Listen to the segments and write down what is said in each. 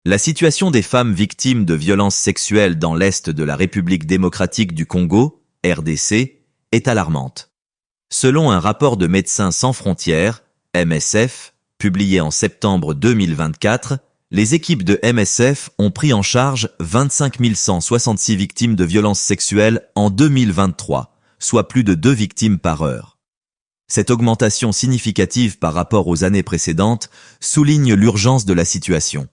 La situation des femmes victimes de violences sexuelles dans l'Est de la République démocratique du Congo, RDC, est alarmante. Selon un rapport de Médecins sans frontières, MSF, publié en septembre 2024, les équipes de MSF ont pris en charge 25 166 victimes de violences sexuelles en 2023, soit plus de 2 victimes par heure. Cette augmentation significative par rapport aux années précédentes souligne l'urgence de la situation.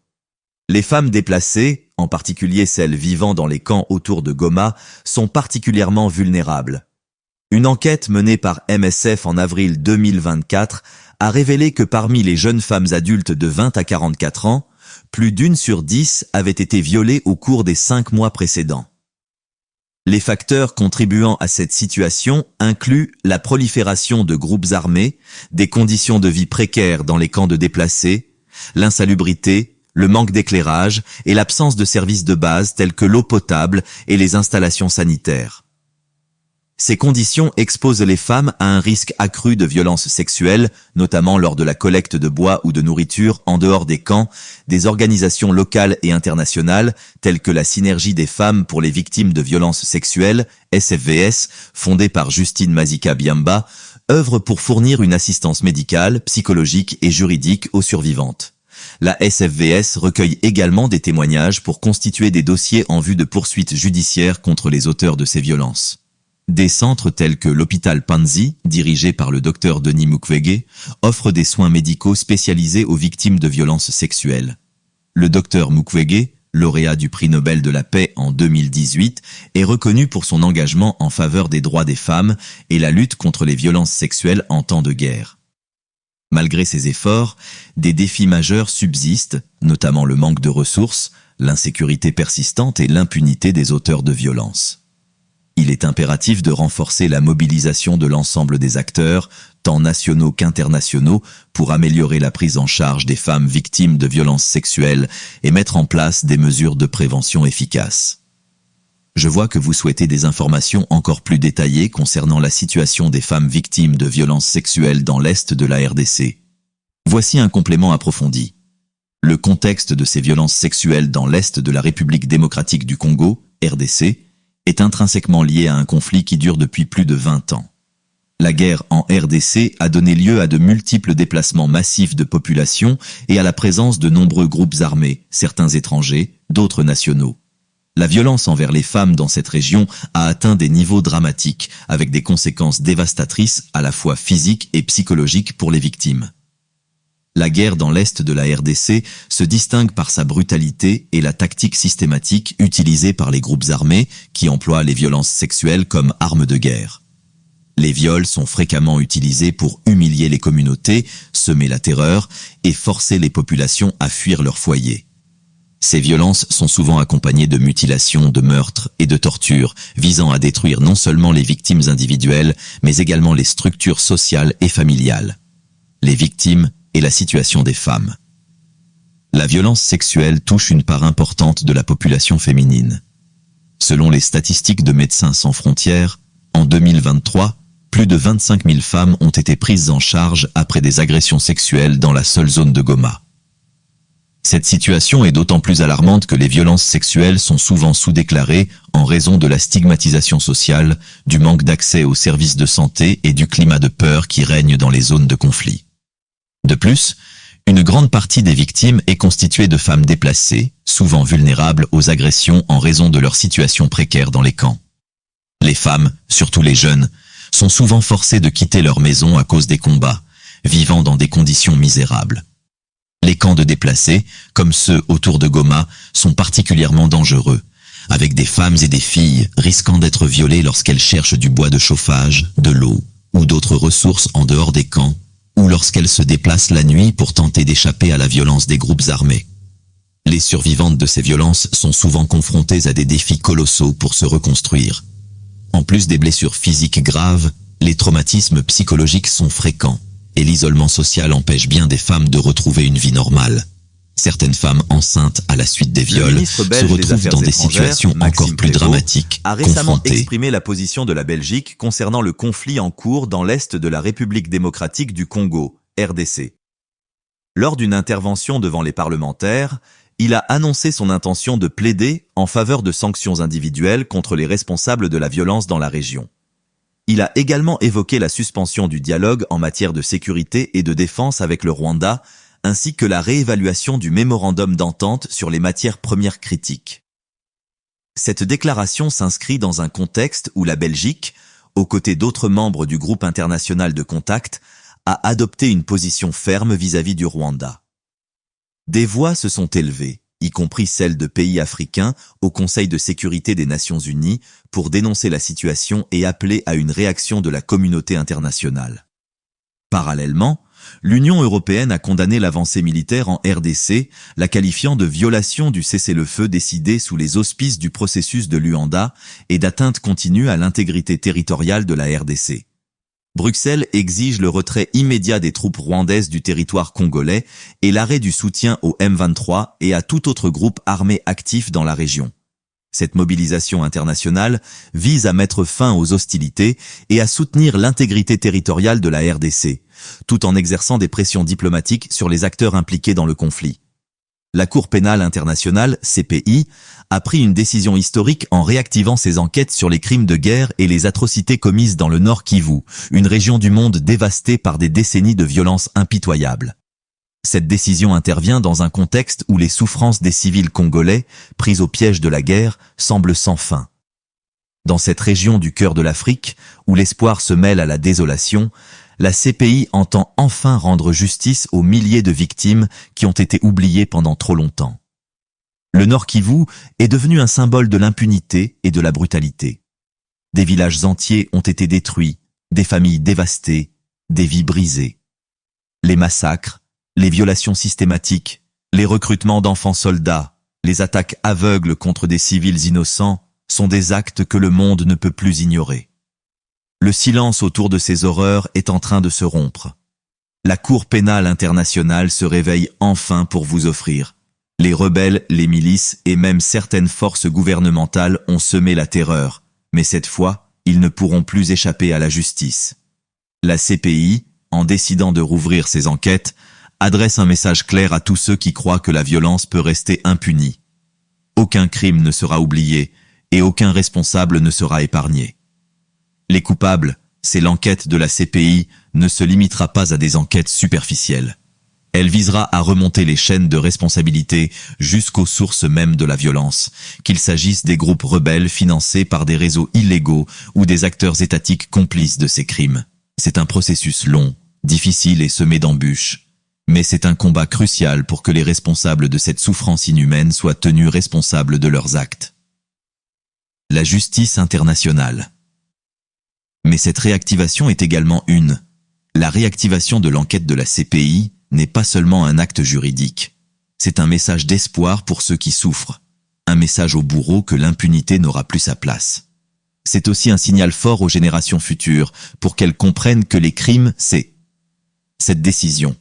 Les femmes déplacées, en particulier celles vivant dans les camps autour de Goma, sont particulièrement vulnérables. Une enquête menée par MSF en avril 2024 a révélé que parmi les jeunes femmes adultes de 20 à 44 ans, plus d'1 sur 10 avait été violée au cours des 5 mois précédents. Les facteurs contribuant à cette situation incluent la prolifération de groupes armés, des conditions de vie précaires dans les camps de déplacés, l'insalubrité, le manque d'éclairage et l'absence de services de base tels que l'eau potable et les installations sanitaires. Ces conditions exposent les femmes à un risque accru de violences sexuelles, notamment lors de la collecte de bois ou de nourriture en dehors des camps. Des organisations locales et internationales, telles que la Synergie des femmes pour les victimes de violences sexuelles, SFVS, fondée par Justine Mazika Biamba, œuvrent pour fournir une assistance médicale, psychologique et juridique aux survivantes. La SFVS recueille également des témoignages pour constituer des dossiers en vue de poursuites judiciaires contre les auteurs de ces violences. Des centres tels que l'hôpital Panzi, dirigé par le docteur Denis Mukwege, offrent des soins médicaux spécialisés aux victimes de violences sexuelles. Le docteur Mukwege, lauréat du prix Nobel de la paix en 2018, est reconnu pour son engagement en faveur des droits des femmes et la lutte contre les violences sexuelles en temps de guerre. Malgré ces efforts, des défis majeurs subsistent, notamment le manque de ressources, l'insécurité persistante et l'impunité des auteurs de violences. Il est impératif de renforcer la mobilisation de l'ensemble des acteurs, tant nationaux qu'internationaux, pour améliorer la prise en charge des femmes victimes de violences sexuelles et mettre en place des mesures de prévention efficaces. Je vois que vous souhaitez des informations encore plus détaillées concernant la situation des femmes victimes de violences sexuelles dans l'Est de la RDC. Voici un complément approfondi. Le contexte de ces violences sexuelles dans l'Est de la République démocratique du Congo, RDC, est intrinsèquement lié à un conflit qui dure depuis plus de 20 ans. La guerre en RDC a donné lieu à de multiples déplacements massifs de population et à la présence de nombreux groupes armés, certains étrangers, d'autres nationaux. La violence envers les femmes dans cette région a atteint des niveaux dramatiques, avec des conséquences dévastatrices à la fois physiques et psychologiques pour les victimes. La guerre dans l'Est de la RDC se distingue par sa brutalité et la tactique systématique utilisée par les groupes armés qui emploient les violences sexuelles comme arme de guerre. Les viols sont fréquemment utilisés pour humilier les communautés, semer la terreur et forcer les populations à fuir leur foyer. Ces violences sont souvent accompagnées de mutilations, de meurtres et de tortures, visant à détruire non seulement les victimes individuelles, mais également les structures sociales et familiales. Les victimes et la situation des femmes. La violence sexuelle touche une part importante de la population féminine. Selon les statistiques de Médecins sans frontières, en 2023, plus de 25 000 femmes ont été prises en charge après des agressions sexuelles dans la seule zone de Goma. Cette situation est d'autant plus alarmante que les violences sexuelles sont souvent sous-déclarées en raison de la stigmatisation sociale, du manque d'accès aux services de santé et du climat de peur qui règne dans les zones de conflit. De plus, une grande partie des victimes est constituée de femmes déplacées, souvent vulnérables aux agressions en raison de leur situation précaire dans les camps. Les femmes, surtout les jeunes, sont souvent forcées de quitter leur maison à cause des combats, vivant dans des conditions misérables. Les camps de déplacés, comme ceux autour de Goma, sont particulièrement dangereux, avec des femmes et des filles risquant d'être violées lorsqu'elles cherchent du bois de chauffage, de l'eau ou d'autres ressources en dehors des camps, ou lorsqu'elles se déplacent la nuit pour tenter d'échapper à la violence des groupes armés. Les survivantes de ces violences sont souvent confrontées à des défis colossaux pour se reconstruire. En plus des blessures physiques graves, les traumatismes psychologiques sont fréquents, et l'isolement social empêche bien des femmes de retrouver une vie normale. Certaines femmes enceintes à la suite des viols se retrouvent dans des situations encore plus dramatiques, a récemment confrontées. exprimé la position de la Belgique concernant le conflit en cours dans l'Est de la République démocratique du Congo, RDC. Lors d'une intervention devant les parlementaires, il a annoncé son intention de plaider en faveur de sanctions individuelles contre les responsables de la violence dans la région. Il a également évoqué la suspension du dialogue en matière de sécurité et de défense avec le Rwanda, ainsi que la réévaluation du mémorandum d'entente sur les matières premières critiques. Cette déclaration s'inscrit dans un contexte où la Belgique, aux côtés d'autres membres du groupe international de contact, a adopté une position ferme vis-à-vis du Rwanda. Des voix se sont élevées, y compris celles de pays africains, au Conseil de sécurité des Nations Unies, pour dénoncer la situation et appeler à une réaction de la communauté internationale. Parallèlement, l'Union européenne a condamné l'avancée militaire en RDC, la qualifiant de violation du cessez-le-feu décidé sous les auspices du processus de Luanda et d'atteinte continue à l'intégrité territoriale de la RDC. Bruxelles exige le retrait immédiat des troupes rwandaises du territoire congolais et l'arrêt du soutien au M23 et à tout autre groupe armé actif dans la région. Cette mobilisation internationale vise à mettre fin aux hostilités et à soutenir l'intégrité territoriale de la RDC, tout en exerçant des pressions diplomatiques sur les acteurs impliqués dans le conflit. La Cour pénale internationale, CPI, a pris une décision historique en réactivant ses enquêtes sur les crimes de guerre et les atrocités commises dans le Nord Kivu, une région du monde dévastée par des décennies de violences impitoyables. Cette décision intervient dans un contexte où les souffrances des civils congolais, pris au piège de la guerre, semblent sans fin. Dans cette région du cœur de l'Afrique, où l'espoir se mêle à la désolation, la CPI entend enfin rendre justice aux milliers de victimes qui ont été oubliées pendant trop longtemps. Le Nord Kivu est devenu un symbole de l'impunité et de la brutalité. Des villages entiers ont été détruits, des familles dévastées, des vies brisées. Les massacres, les violations systématiques, les recrutements d'enfants soldats, les attaques aveugles contre des civils innocents sont des actes que le monde ne peut plus ignorer. Le silence autour de ces horreurs est en train de se rompre. La Cour pénale internationale se réveille enfin pour vous offrir. Les rebelles, les milices et même certaines forces gouvernementales ont semé la terreur, mais cette fois, ils ne pourront plus échapper à la justice. La CPI, en décidant de rouvrir ses enquêtes, adresse un message clair à tous ceux qui croient que la violence peut rester impunie. Aucun crime ne sera oublié et aucun responsable ne sera épargné. Les coupables, c'est l'enquête de la CPI, ne se limitera pas à des enquêtes superficielles. Elle visera à remonter les chaînes de responsabilité jusqu'aux sources mêmes de la violence, qu'il s'agisse des groupes rebelles financés par des réseaux illégaux ou des acteurs étatiques complices de ces crimes. C'est un processus long, difficile et semé d'embûches. Mais c'est un combat crucial pour que les responsables de cette souffrance inhumaine soient tenus responsables de leurs actes. La justice internationale. Mais cette réactivation est également la réactivation de l'enquête de la CPI n'est pas seulement un acte juridique. C'est un message d'espoir pour ceux qui souffrent, un message aux bourreaux que l'impunité n'aura plus sa place. C'est aussi un signal fort aux générations futures pour qu'elles comprennent que les crimes, c'est cette décision.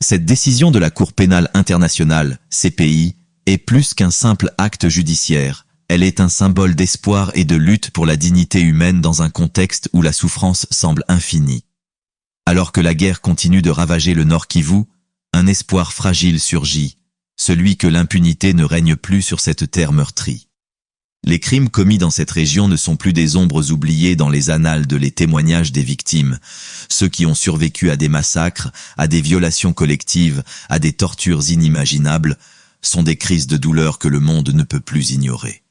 Cette décision de la Cour pénale internationale, CPI, est plus qu'un simple acte judiciaire. Elle est un symbole d'espoir et de lutte pour la dignité humaine dans un contexte où la souffrance semble infinie. Alors que la guerre continue de ravager le Nord Kivu, un espoir fragile surgit, celui que l'impunité ne règne plus sur cette terre meurtrie. Les crimes commis dans cette région ne sont plus des ombres oubliées dans les annales de les témoignages des victimes, ceux qui ont survécu à des massacres, à des violations collectives, à des tortures inimaginables, sont des crises de douleur que le monde ne peut plus ignorer.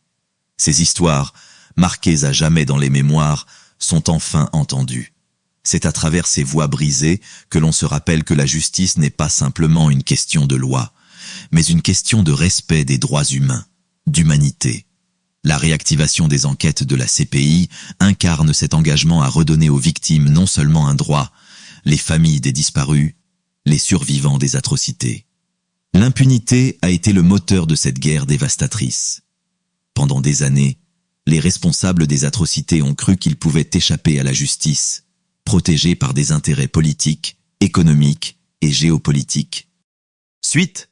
Ces histoires, marquées à jamais dans les mémoires, sont enfin entendues. C'est à travers ces voix brisées que l'on se rappelle que la justice n'est pas simplement une question de loi, mais une question de respect des droits humains, d'humanité. La réactivation des enquêtes de la CPI incarne cet engagement à redonner aux victimes non seulement un droit, les familles des disparus, les survivants des atrocités. L'impunité a été le moteur de cette guerre dévastatrice. Pendant des années, les responsables des atrocités ont cru qu'ils pouvaient échapper à la justice, protégés par des intérêts politiques, économiques et géopolitiques. Suite,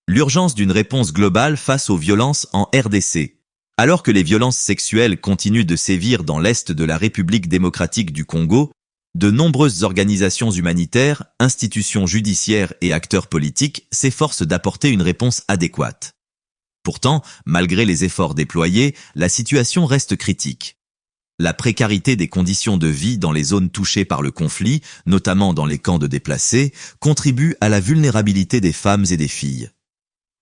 l'urgence d'une réponse globale face aux violences en RDC. Alors que les violences sexuelles continuent de sévir dans l'est de la République démocratique du Congo, De nombreuses organisations humanitaires, institutions judiciaires et acteurs politiques s'efforcent d'apporter une réponse adéquate. Pourtant, malgré les efforts déployés, la situation reste critique. La précarité des conditions de vie dans les zones touchées par le conflit, notamment dans les camps de déplacés, contribue à la vulnérabilité des femmes et des filles.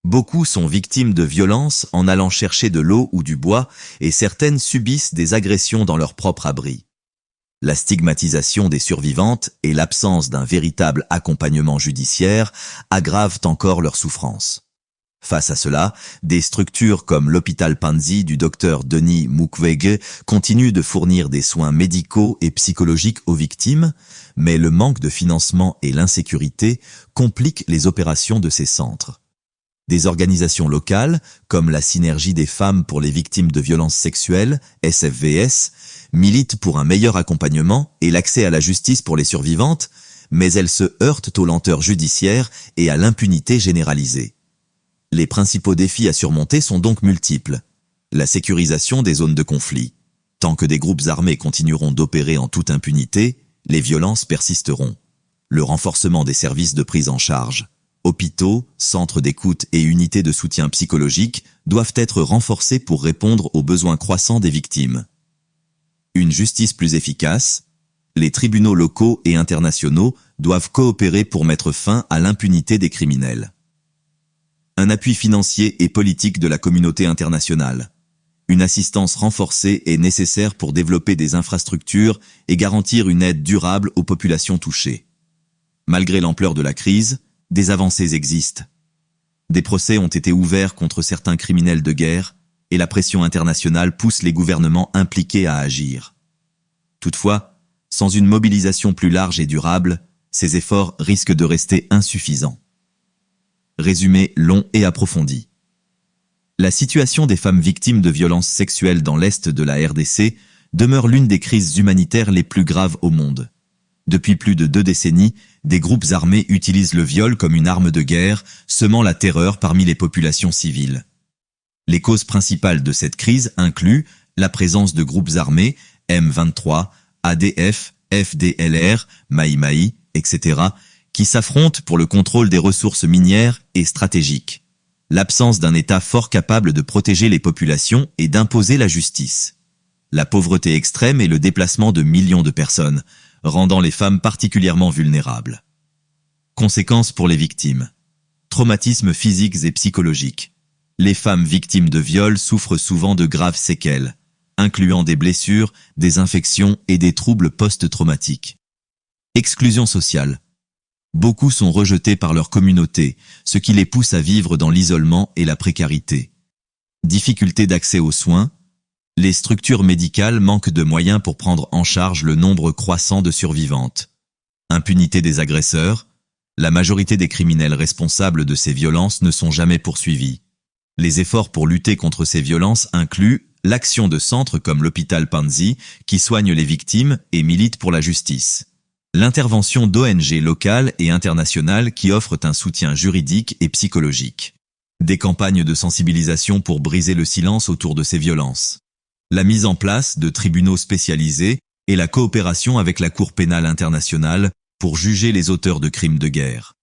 Beaucoup sont victimes de violences en allant chercher de l'eau ou du bois et certaines subissent des agressions dans leur propre abri. La stigmatisation des survivantes et l'absence d'un véritable accompagnement judiciaire aggravent encore leurs souffrances. Face à cela, des structures comme l'hôpital Panzi du docteur Denis Mukwege continuent de fournir des soins médicaux et psychologiques aux victimes, mais le manque de financement et l'insécurité compliquent les opérations de ces centres. Des organisations locales, comme la Synergie des femmes pour les victimes de violences sexuelles, SFVS, militent pour un meilleur accompagnement et l'accès à la justice pour les survivantes, mais elles se heurtent aux lenteurs judiciaires et à l'impunité généralisée. Les principaux défis à surmonter sont donc multiples. La sécurisation des zones de conflit. Tant que des groupes armés continueront d'opérer en toute impunité, les violences persisteront. Le renforcement des services de prise en charge. Hôpitaux, centres d'écoute et unités de soutien psychologique doivent être renforcés pour répondre aux besoins croissants des victimes. Une justice plus efficace. Les tribunaux locaux et internationaux doivent coopérer pour mettre fin à l'impunité des criminels. Un appui financier et politique de la communauté internationale. Une assistance renforcée est nécessaire pour développer des infrastructures et garantir une aide durable aux populations touchées. Malgré l'ampleur de la crise, des avancées existent. Des procès ont été ouverts contre certains criminels de guerre et la pression internationale pousse les gouvernements impliqués à agir. Toutefois, sans une mobilisation plus large et durable, ces efforts risquent de rester insuffisants. Résumé long et approfondi. La situation des femmes victimes de violences sexuelles dans l'Est de la RDC demeure l'une des crises humanitaires les plus graves au monde. Depuis plus de 2 décennies, des groupes armés utilisent le viol comme une arme de guerre, semant la terreur parmi les populations civiles. Les causes principales de cette crise incluent la présence de groupes armés, M23, ADF, FDLR, Maï Maï, etc., qui s'affrontent pour le contrôle des ressources minières et stratégiques. L'absence d'un État fort capable de protéger les populations et d'imposer la justice. La pauvreté extrême et le déplacement de millions de personnes, rendant les femmes particulièrement vulnérables. Conséquences pour les victimes. Traumatismes physiques et psychologiques. Les femmes victimes de viols souffrent souvent de graves séquelles, incluant des blessures, des infections et des troubles post-traumatiques. Exclusion sociale. Beaucoup sont rejetés par leur communauté, ce qui les pousse à vivre dans l'isolement et la précarité. Difficulté d'accès aux soins. Les structures médicales manquent de moyens pour prendre en charge le nombre croissant de survivantes. Impunité des agresseurs. La majorité des criminels responsables de ces violences ne sont jamais poursuivis. Les efforts pour lutter contre ces violences incluent l'action de centres comme l'hôpital Panzi, qui soigne les victimes et milite pour la justice. L'intervention d'ONG locales et internationales qui offrent un soutien juridique et psychologique. Des campagnes de sensibilisation pour briser le silence autour de ces violences. La mise en place de tribunaux spécialisés et la coopération avec la Cour pénale internationale pour juger les auteurs de crimes de guerre.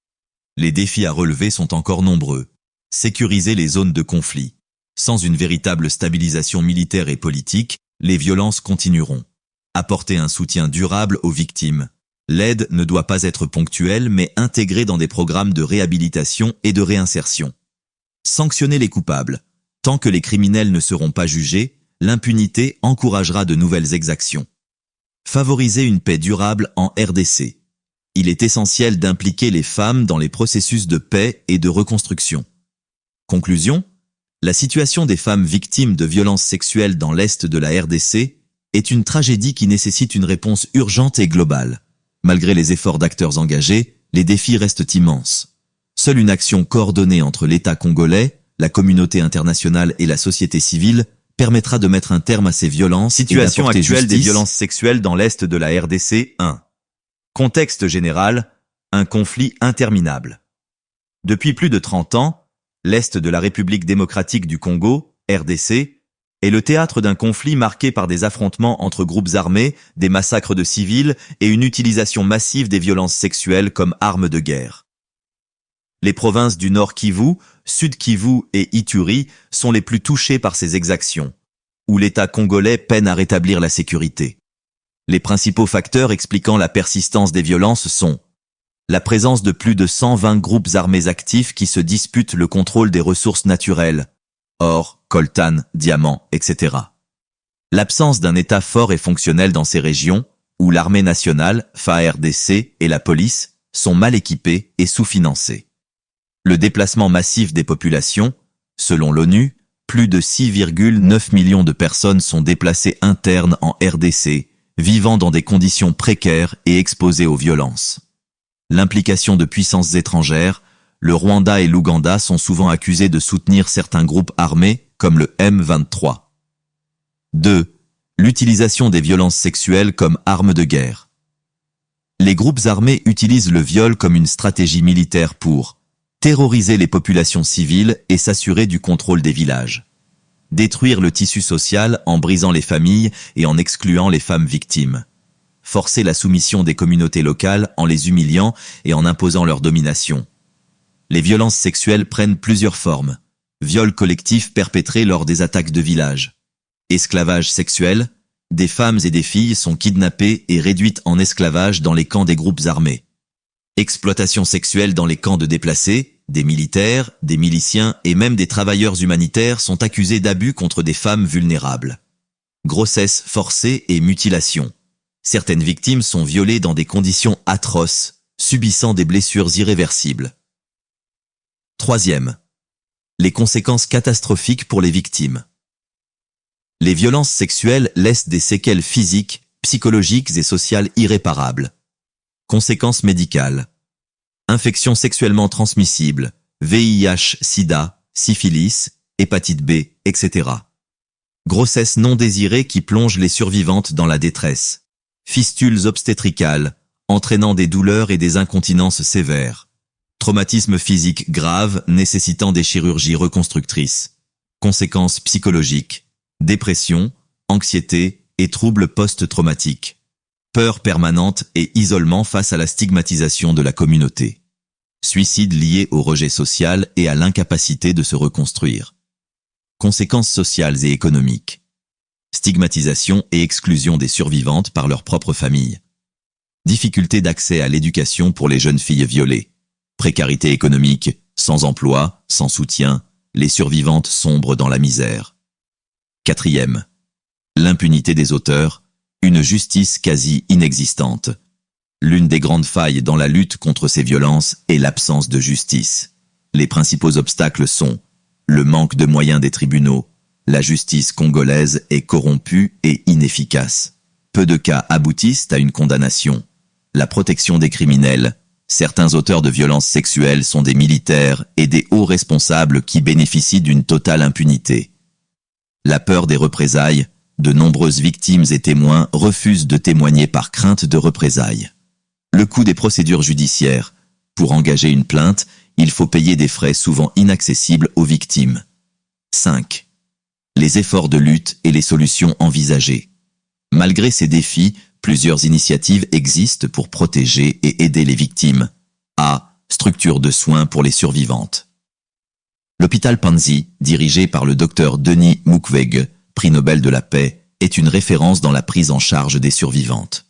Les défis à relever sont encore nombreux. Sécuriser les zones de conflit. Sans une véritable stabilisation militaire et politique, les violences continueront. Apporter un soutien durable aux victimes. L'aide ne doit pas être ponctuelle mais intégrée dans des programmes de réhabilitation et de réinsertion. Sanctionner les coupables. Tant que les criminels ne seront pas jugés, l'impunité encouragera de nouvelles exactions. Favoriser une paix durable en RDC. Il est essentiel d'impliquer les femmes dans les processus de paix et de reconstruction. Conclusion, la situation des femmes victimes de violences sexuelles dans l'Est de la RDC est une tragédie qui nécessite une réponse urgente et globale. Malgré les efforts d'acteurs engagés, les défis restent immenses. Seule une action coordonnée entre l'État congolais, la communauté internationale et la société civile permettra de mettre un terme à ces violences. Situation actuelle des violences sexuelles dans l'Est de la RDC 1. Contexte général, un conflit interminable. Depuis plus de 30 ans, l'Est de la République démocratique du Congo, RDC, est le théâtre d'un conflit marqué par des affrontements entre groupes armés, des massacres de civils et une utilisation massive des violences sexuelles comme arme de guerre. Les provinces du Nord Kivu, Sud Kivu et Ituri sont les plus touchées par ces exactions, où l'État congolais peine à rétablir la sécurité. Les principaux facteurs expliquant la persistance des violences sont la présence de plus de 120 groupes armés actifs qui se disputent le contrôle des ressources naturelles, or, coltan, diamants, etc. L'absence d'un État fort et fonctionnel dans ces régions, où l'armée nationale, FARDC et la police sont mal équipées et sous-financées. Le déplacement massif des populations, selon l'ONU, plus de 6,9 millions de personnes sont déplacées internes en RDC, vivant dans des conditions précaires et exposées aux violences. L'implication de puissances étrangères, le Rwanda et l'Ouganda sont souvent accusés de soutenir certains groupes armés, comme le M23. 2. L'utilisation des violences sexuelles comme arme de guerre. Les groupes armés utilisent le viol comme une stratégie militaire pour terroriser les populations civiles et s'assurer du contrôle des villages. Détruire le tissu social en brisant les familles et en excluant les femmes victimes. Forcer la soumission des communautés locales en les humiliant et en imposant leur domination. Les violences sexuelles prennent plusieurs formes. Viols collectifs perpétrés lors des attaques de villages. Esclavage sexuel, des femmes et des filles sont kidnappées et réduites en esclavage dans les camps des groupes armés. Exploitation sexuelle dans les camps de déplacés, des militaires, des miliciens et même des travailleurs humanitaires sont accusés d'abus contre des femmes vulnérables. Grossesse forcée et mutilation. Certaines victimes sont violées dans des conditions atroces, subissant des blessures irréversibles. 3. Les conséquences catastrophiques pour les victimes. Les violences sexuelles laissent des séquelles physiques, psychologiques et sociales irréparables. Conséquences médicales. Infections sexuellement transmissibles, VIH, sida, syphilis, hépatite B, etc. Grossesse non désirée qui plonge les survivantes dans la détresse. Fistules obstétricales, entraînant des douleurs et des incontinences sévères. Traumatisme physique grave nécessitant des chirurgies reconstructrices. Conséquences psychologiques. Dépression, anxiété et troubles post-traumatiques. Peur permanente et isolement face à la stigmatisation de la communauté. Suicide lié au rejet social et à l'incapacité de se reconstruire. Conséquences sociales et économiques. Stigmatisation et exclusion des survivantes par leur propre famille. Difficulté d'accès à l'éducation pour les jeunes filles violées. Précarité économique, sans emploi, sans soutien, les survivantes sombrent dans la misère. 4. L'impunité des auteurs, une justice quasi inexistante. L'une des grandes failles dans la lutte contre ces violences est l'absence de justice. Les principaux obstacles sont le manque de moyens des tribunaux. La justice congolaise est corrompue et inefficace. Peu de cas aboutissent à une condamnation. La protection des criminels. Certains auteurs de violences sexuelles sont des militaires et des hauts responsables qui bénéficient d'une totale impunité. La peur des représailles. De nombreuses victimes et témoins refusent de témoigner par crainte de représailles. Le coût des procédures judiciaires. Pour engager une plainte, il faut payer des frais souvent inaccessibles aux victimes. 5. Les efforts de lutte et les solutions envisagées. Malgré ces défis, plusieurs initiatives existent pour protéger et aider les victimes. A. Structure de soins pour les survivantes. L'hôpital Panzi, dirigé par le Dr Denis Mukwege, prix Nobel de la paix, est une référence dans la prise en charge des survivantes.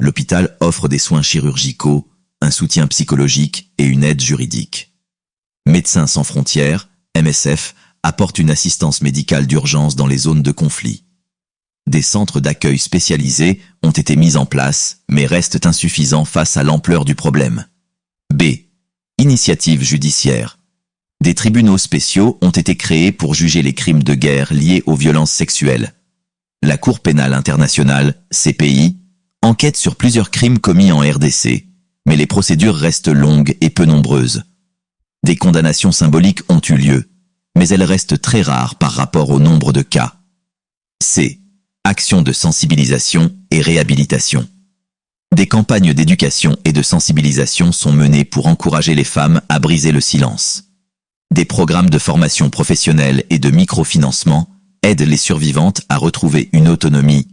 L'hôpital offre des soins chirurgicaux, un soutien psychologique et une aide juridique. Médecins sans frontières, MSF, apporte une assistance médicale d'urgence dans les zones de conflit. Des centres d'accueil spécialisés ont été mis en place, mais restent insuffisants face à l'ampleur du problème. B. Initiative judiciaire. Des tribunaux spéciaux ont été créés pour juger les crimes de guerre liés aux violences sexuelles. La Cour pénale internationale, CPI, enquête sur plusieurs crimes commis en RDC, mais les procédures restent longues et peu nombreuses. Des condamnations symboliques ont eu lieu, mais elles restent très rares par rapport au nombre de cas. C. Actions de sensibilisation et réhabilitation. Des campagnes d'éducation et de sensibilisation sont menées pour encourager les femmes à briser le silence. Des programmes de formation professionnelle et de microfinancement aide les survivantes à retrouver une autonomie